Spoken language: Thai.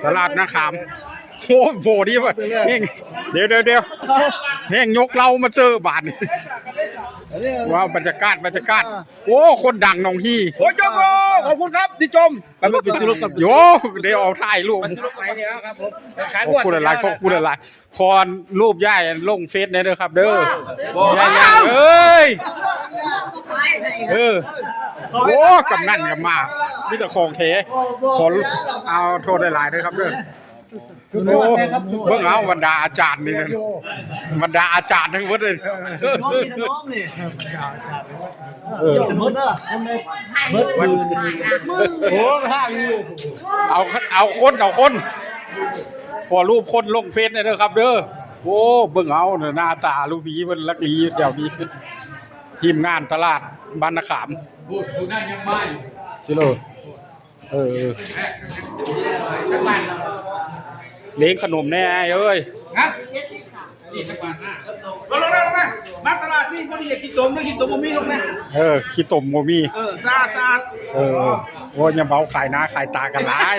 ตลาดนาขามโอ้โหดีว่ะเฮงเดี๋ยวเฮงยกเรามาเจอบาทนี่ว้าวบรรยากาศโอ้คนดังน้องฮี่โอ้ยโจโกขอบคุณครับที่ชมไปมาปิดจุลกับ โยเดี๋ยวเอาถ่ายรูปขอบคุณอะไรพรรูปย่ายลงเฟซเนี่ยเด้อครับเด้อย่ายเอ้ยโอ้กำนันกับมามีแต่ของเทขอเอาโทษหลายๆด้วยครับเด้อโอ้เบิ่งเอาบรรดาอาจารย์นี่บรรดาอาจารย์ทั้งหมดเลยน้องมีน้องนี่มดเด้อโอ้ท่าอยู่เอาคนขอรูปคนลงเฟซเนี่ยเด้อครับเด้อโอ้เบิ่งเอาหน้าตาลูกผีมันลักลีแถวนี้ทีมงานตลาดบ้านนาขามดูนั่นยังไม่ชิโร่เลี้ยงขนมแน่เอ้ยฮะนี่สักบาทห้าลงมาตลาดนี่พอดีอยากกินต้มด้วยกินต้มบ่มีลงนะขี้ตมบ่มีซาโอ้ยยังเบาขายหน้าขายตากันหลาย